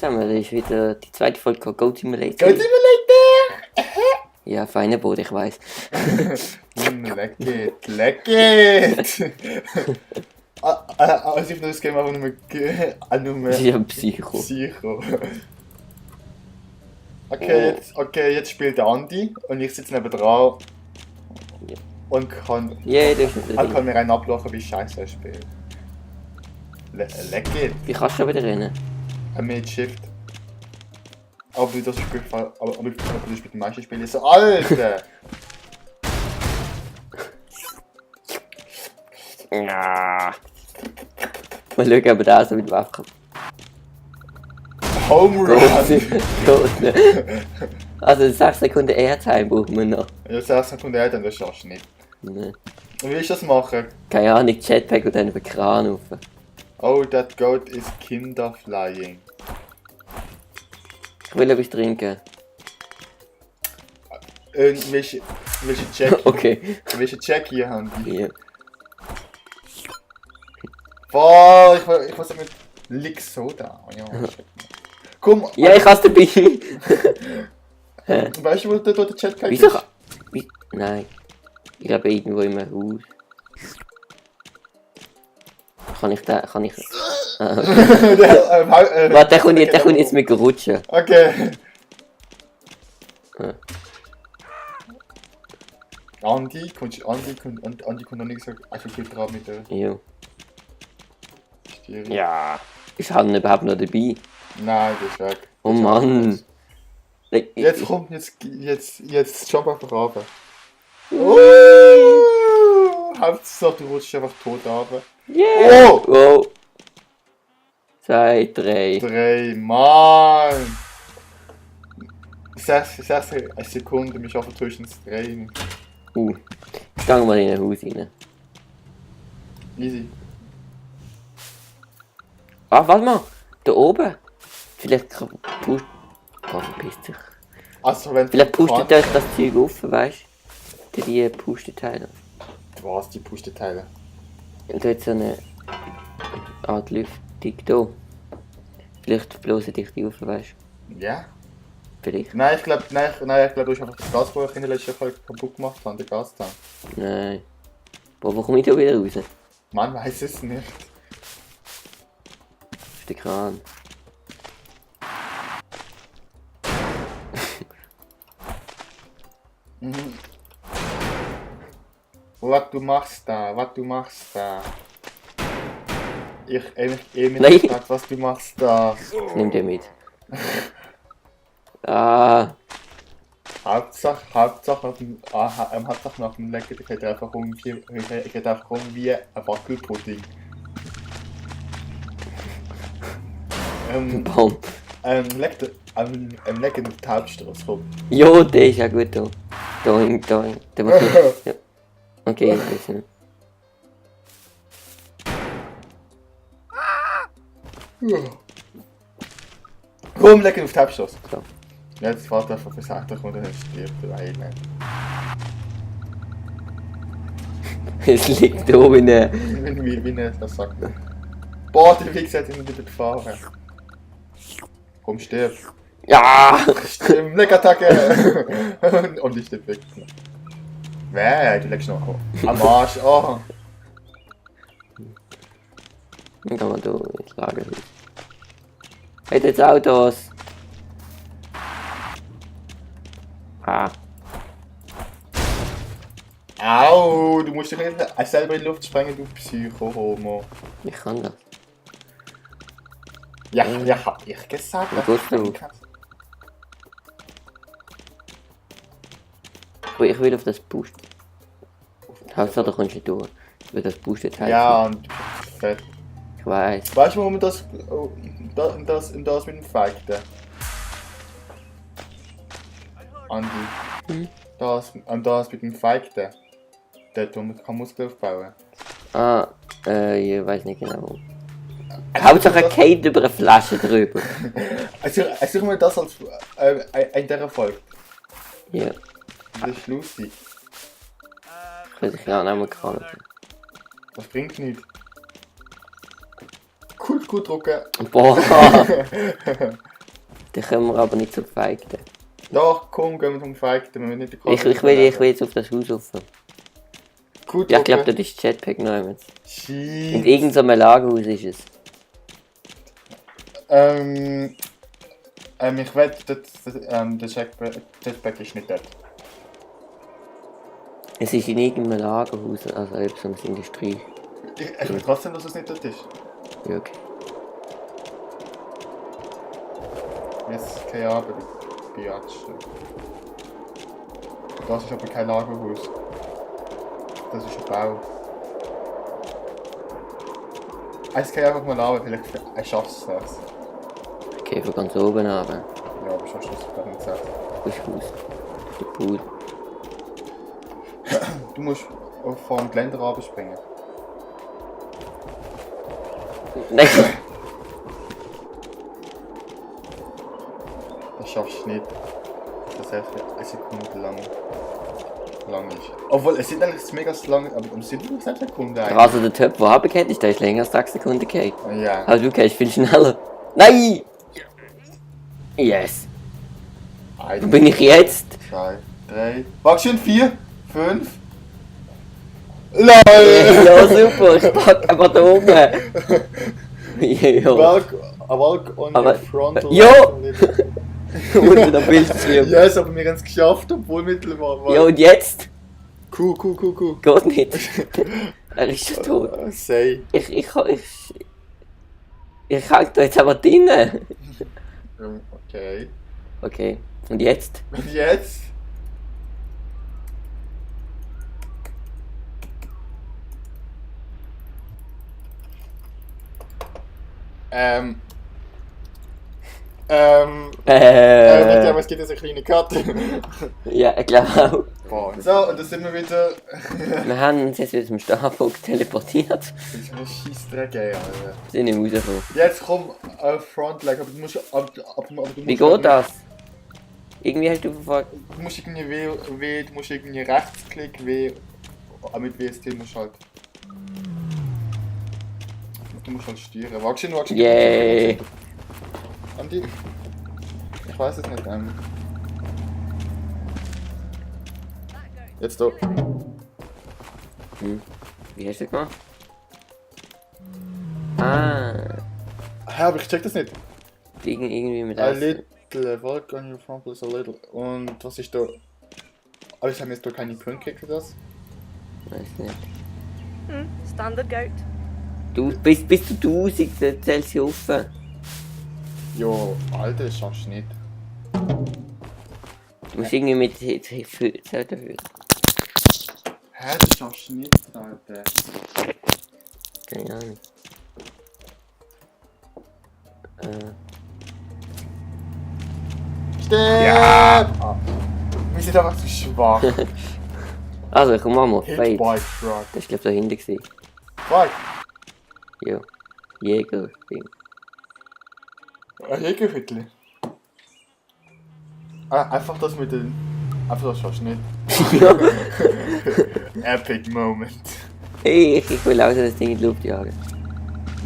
zusammen, das ist wieder die zweite Folge von Goat Simulator. Goat Simulator! Ja, feiner Boot, ich weiß. Leck it! Also ich das Game einfach nur Ja, Psycho. Psycho. Okay, jetzt spielt der Andi und ich sitze neben dran und kann mir einen ablachen, wie scheiße er spielt. Leck it! Wie kannst du wieder rennen? Mit Shift. Aber das Spiel, aber du spielst die meisten Spiele so, Alter! Ja. Mal schauen, ob er so mit Waffen Home Run! Also 6 Sekunden Airtime brauchen wir noch. Ja, 6 Sekunden älter, das schaffst du nicht. Nee. Und wie willst du das machen? Keine Ahnung, Jetpack und dann über den Kran rauf. Oh, that goat is Kinderflying. Ich will etwas trinken. Welche Jackie? Okay. Welche Jackie haben die? Ja. Boah, ich muss mit Lick Soda. Ja, komm! Ja, ich hab's dabei. Weißt du, wo der Jetpack Wieso? ist? Nein. Ich glaube irgendwo im Haus. Kann ich da. Warte, der kommt jetzt mit rutschen. Okay. Andi kommt noch nicht gesagt, also gut dran mit der Ja. Stiere. Ja. Ist Hanne überhaupt noch dabei? Nein, das ist weg. Oh Mann. Jetzt jump einfach runter. Hauptsache du rutschst einfach tot runter. Yeah! Oh! 2, 3. 3, Mann! 6 Sekunden, wir schaffen zwischen 3. Ich gehe mal in ein Haus rein. Easy. Ah, warte mal! Da oben! Vielleicht pusht. Oh, verpisst sich. Also, wenn Vielleicht pustet euch das Zeug auf, weißt du? Die Pusteteile. Was, die Pusteteile? Und da hat so eine Art Lüftung da. Vielleicht bloßen dich die auf, weißt du? Ja? Vielleicht. Nein, ich glaube, du hast einfach das Gasrohr in der letzten Folge kaputt gemacht, an der Gastank. Nein. Boah, wo komme ich da wieder raus? Man weiß es nicht. Das ist der Kran. Was du machst da? Ich Nein. gefragt, was du machst da? Nimm den mit. Ah. Hauptsache nach dem Lecken, geht einfach wie ein Wackelpudding. Baum. Lecken auf die Hauptstraße rum. Jo, der ist ja gut da. Da. Der muss nicht. Ja. Okay, ich weiß nicht. Komm, lecken auf die Hauptstraße. So. Jetzt warte einfach bis 8 und dann stirbt der eine. Es liegt da oben in der. Wie das sagt. Boah, der Wichser hat ihn wieder gefahren. Komm, stirb. Ja! Stimmt, Leckattacke! Und ich stirb weg. Wer? Du leckst noch am Arsch. Oh. Dann kann man da ins Lagerhaus. Hat jetzt Autos! Ah. Au, du musst dich nicht selber in die Luft sprengen, du Psycho-Homo. Ich kann das. Ja, hab ich gesagt. Wie geht's denn? Ich will auf das Boost. Hauptsache da kommst du nicht durch. Ich will das Boost jetzt Ja, und fett. Ich weiß. Weißt du, warum das mit dem Feigten? Andi. Das mit dem Feigten. Dort, wo man Muskeln aufbauen kann. Ich weiß nicht genau. Hauptsache geht über eine Flasche drüber. Also mir das als in dieser Folge. Ja. Das ist lustig. Ich weiß nicht mehr kann. Das bringt nichts. Gut drucken. Boah! Dann können wir aber nicht so feigten. Doch, komm, gehen wir zum Feigten, wenn wir nicht die Ich will jetzt auf das Haus rauf. Gut, ja, ich glaube, das ist Jetpack noch einmal. Shit. In irgendeinem Lagerhaus ist es. Ich wette, der Jetpack ist nicht dort. Es ist in irgendeinem Lagerhaus, also eben so eine Industrie. Ich will trotzdem, dass es nicht dort ist. Ja, okay. Jetzt keine Ahnung, Biatsch. Das ist aber kein Lagerhaus. Das ist ein Bau. Es kann einfach mal an, vielleicht schaffst du das. Okay, von ganz oben runter. Ja, aber schaffst du das gar nicht gesagt. Wo ist das Haus? Der Pool. Du musst vom Geländer runterspringen. Nein! Das schaffst du nicht. Das ist eine Sekunde lang ist. Obwohl, es sind eigentlich mega lang, aber es sind nur 6 Sekunden eigentlich. Also der Typ, der runtergeht ist, der ist länger als 6 Sekunden gegangen. Ja. Aber du gehst viel schneller. Nein! Yes! Wo bin ich jetzt? 2, 3. Warte schon, 4, 5. LOL! Ja, super, ich pack einfach da oben. Ja. Walk on Aber- your frontal. Ja! Unter dem Bildschirm. Yes, aber wir haben es geschafft, obwohl mittlerweile. Ja, und jetzt? Cool. Geht nicht. Er ist schon tot. Say. Ich hang da jetzt aber drinnen. Okay. Okay, und jetzt? Und jetzt? Ich glaube, es gibt jetzt eine kleine Karte. Ja, ich glaube auch. So, und da sind wir wieder. Wir haben uns jetzt wieder zum Starbucks teleportiert. Das ist eine Scheissdreck, ey, Alter. Sind nicht rausgekommen. Jetzt komm, Frontleg, aber du musst. Aber du musst Wie geht das? Irgendwie hast du verfolgt. Du musst irgendwie du musst irgendwie Rechtsklick, mit WSD musst du halt. Du musst halt steuern. Wagst du? Yay! Andi? Ich weiß es nicht. Jetzt da. Wie hast du das gemacht? Ah, Hä, aber ich check das nicht. irgendwie mit A Essen. little, walk on your front is a little. Und was ist da? Aber ich habe jetzt da keine Punkte für das. Weiß nicht. Standard Goat. Du bist bis zu 1000 Celsius offen. Jo, Alter, das schaffst du nicht. Du musst irgendwie mit Zelt dafür. Hä, das schaffst du nicht, Alter. Keine Ahnung. Stimmt! Ja! Wir sind einfach zu schwach. Also, komm mal, Hit Fate. by truck. Das war glaub ich da hinten gewesen. Fuck! Ja. Jäger-Ding. Ein Jägerhütli. Einfach das mit den. Einfach das schaffst du nicht. Ja. Epic Moment. Hey, ich will auch so das Ding in die Luft jagen.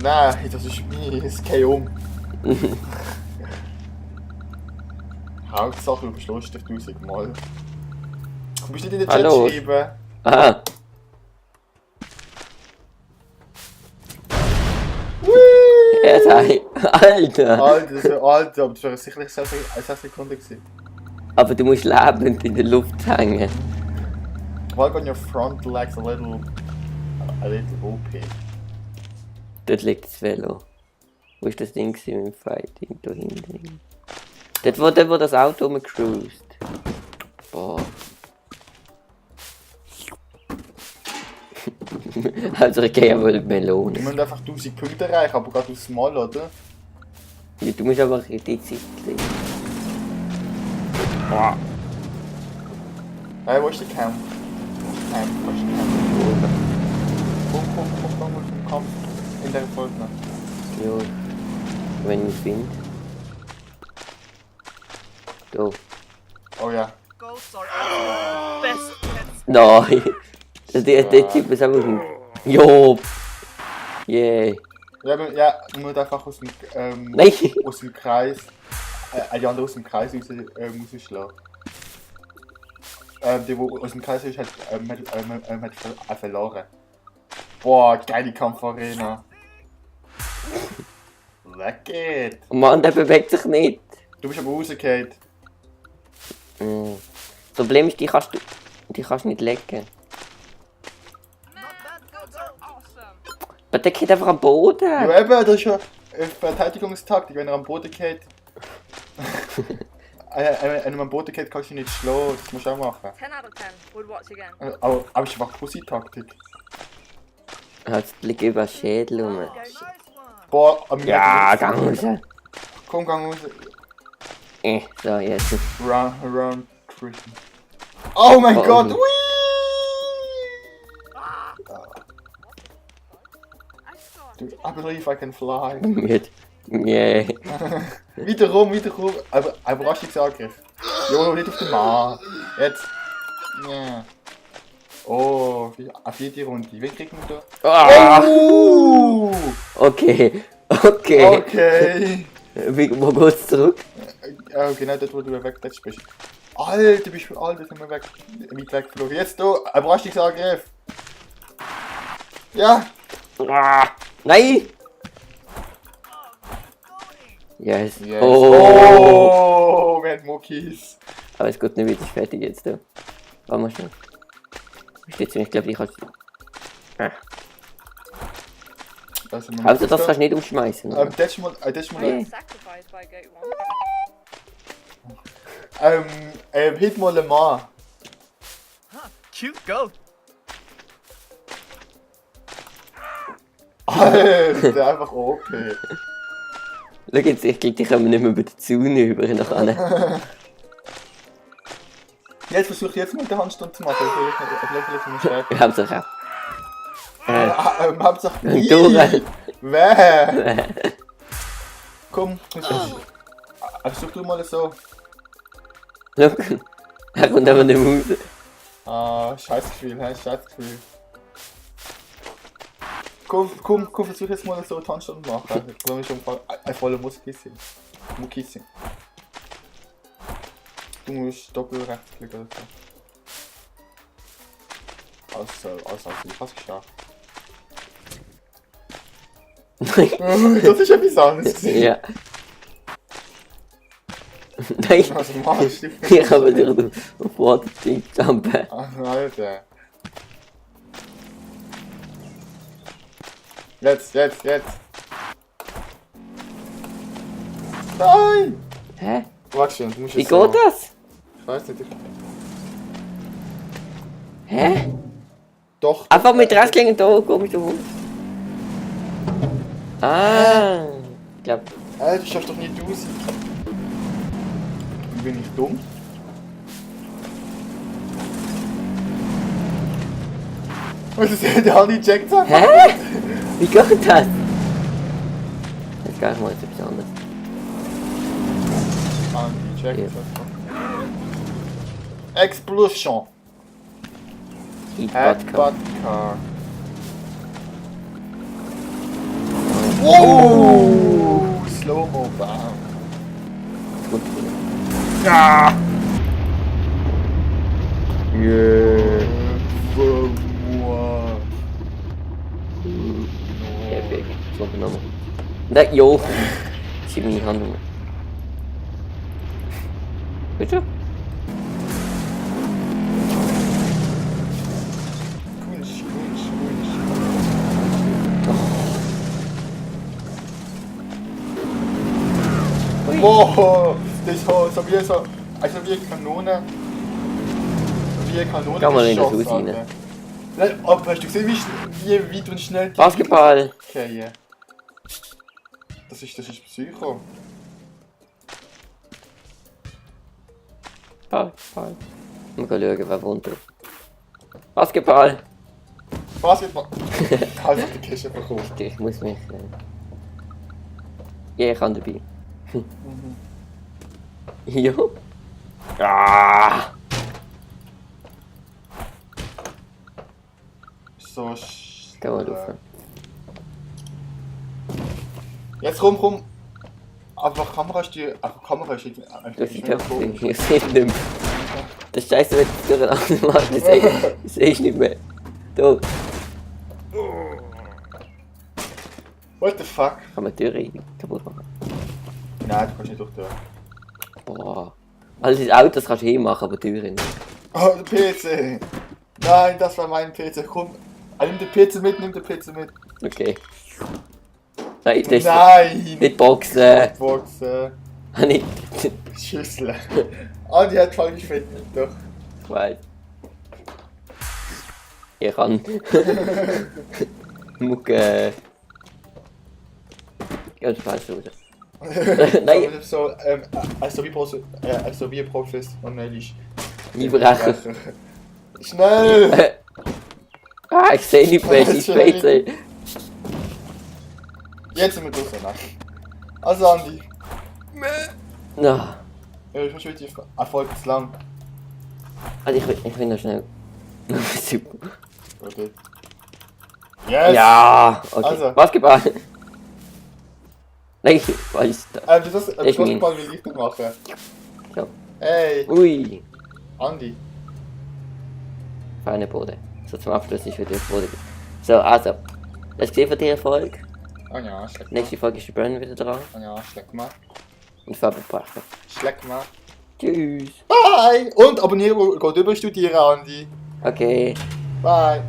Nein, das ist mies. Kein um. Hauptsache, du beschlossen dich 1000 Mal. Du bist nicht in den Chat Hallo. schreiben. Aha. Er sei. Alter! Alter, aber das wäre sicherlich 6 Sekunden gewesen. Aber du musst lebend in der Luft hängen. Walk on your front legs a little OP. Dort liegt das Velo. Wo ist das Ding gewesen mit dem Fighting? Da hinten. Dort wo das Auto rumgecruised. Boah. Also ich gehe wohl Melone. Wir müssen einfach 1000 Punkte erreichen, aber gerade aufs Mal, oder? Ja, du musst aber in die Zeit legen. Boah. Hey, wo ist der Camp? Wo ist der Camp? Komm zum Kampf. In der Folge noch. Ja. Wenn ich ihn finde. Da. Oh ja. Ghosts are best pets. Nein! Der Typ ist einfach ein. Jo! Yeah! Ja, du musst einfach aus dem Nein! Kreis die andere aus dem Kreis rausschlagen. Die, wo aus dem Kreis ist, hat verloren. Boah, geile Kampfarena. Weg geht. Oh Mann, der bewegt sich nicht. Du bist aber rausgefallen. Das Problem ist, die kannst du nicht lecken. Aber der geht einfach am Boden. Ja eben, das ist ja eine Verteidigungstaktik, wenn er am Boden geht. Wenn er am Boden geht, kannst du ihn nicht schlagen, das musst du auch machen. 10 out of 10. Would watch again. Aber es ist einfach Pussy-Taktik. Jetzt liegt über den Schädel rum. Boah, Ja, gang raus. Komm, gang raus. So, jetzt. Run, Christian. Oh mein Gott, whee! Dude, I believe I can fly. Mit. Yeah. Wiederum. Aber Überraschungsangriff. Jo, nicht auf den Mann. Jetzt. Yeah. Oh, vierte Runde. Wen kriegen wir da? Ah, Oh! okay. Okay. Wo geht's zurück? Genau dort, wo du weggesetzt bist. Alter, sind wir weit weggeflogen. Jetzt da, Überraschungsangriff. Ja. Ah, nein! Yes. Oh, wir haben Muckis. Aber es geht nicht wieder fertig jetzt. Da. Warte mal schnell. Steht's mir? Ich glaube, ich kann Also das kannst du nicht umschmeißen. Oder? Das mal. Sacrificed by gate 1. Hit mal Le Mans. Cute goat. Alter, einfach OP. Schau jetzt, ich glaube, die kommen nicht mehr über die Zone über nachher. Jetzt versuche ich jetzt mal den Handstand zu machen. Vielleicht mal schreiben. Hauptsache auch. Hauptsache Durch. Wer? Komm, versuch du mal so. Schau, er kommt einfach nicht mehr raus. Ah, Scheißgefühl, Scheißgefühl. Komm, versuch jetzt mal so einen Handstand zu machen. Ich glaube, ich schon ein voller Mucki sind. Du musst doppel rechtsklicken oder so. Also, ich hab's geschafft. Das ist etwas anderes. Ja. Nein, Was machst du? ich habe dir auf Water-Ding jumpen. Alter. Jetzt. Nein! Hä? Warte schon, du musst Wie jetzt geht so. das? Ich weiß nicht. Hä? Doch. Einfach mit Restklingen da, komm ich da rum. Ah, ich glaube. Du schaffst doch nicht aus. Bin ich dumm? Was ist denn der Andi checkt? Hä? Wie geht das? Jetzt gehe ich mal jetzt etwas anderes. Andi checkt. Ja. Explosion. Heatbutt Headbutt car. Oh! Slow-mo, bam. Gut. Ja! Yeah. Wow. Epic. So genommen. Nein, jo. Ich habe meine Hand um. Bitte? Kunsch. Wow! Das ist so wie so. Also wie eine Kanone. Wie eine Kanone. Kann man in das geschossen, Haus rein. Alter. Nein, aber hast du gesehen, wie weit und schnell die Basketball! Okay, das ist Psycho. Basketball. Mal schauen, wer wohnt drauf. Basketball! Basketball. Einfach die Kiste bekommen. Ich muss mich. Ja, ich kann dabei. Jo. Ah! So Geh mal rauf. Jetzt komm. Aber Kamera ist die. Aber Kamera ist irgendwie. Das ist doch ich sehe nicht mehr. Das ist scheiße, wenn du durcheinander machst. Ich sehe ich nicht mehr. Da. What the fuck? Kann man die Türe kaputt machen? Nein, du kannst nicht durch die Tür. Boah. Also das Auto kannst du hinmachen, aber die Türe nicht. Oh, der PC! Nein, das war mein PC. Komm, nimm den PC mit, nimm den PC mit. Okay. Nein, das ist Nein! nicht Boxen. Boxen. Nicht. Schüssel. Andi hat falsch gefunden, doch. Ich weiß. Ich kann. Mucke. Ganz falsch raus. Nein. So, also wie professionell ist. Einbrechen. Schnell! Ah, ich sehe nicht mehr, ich sehe. Jetzt sind wir draußen, nein. Also Andi. Na. Ja, ich muss wirklich Erfolg zu lang. Also ich will noch schnell. Super. Okay. Yes! Ja, okay. Also. Basketball. Nein, was ist das? Das ist mein- Basketball will ich nicht machen. Ja. Hey, Ui. Andi. Feine Boden. So zum Abschluss ist wieder Boden. So, also. Das gesehen von dieser Folge. Oh ja, schleck mal. Nächste Folge ist der Brandon wieder dran. Oh ja, schleck mal. Und Fabian Pachter. Schleck mal. Tschüss. Bye! Und abonnieren, geht über studieren, Andi. Okay. Bye!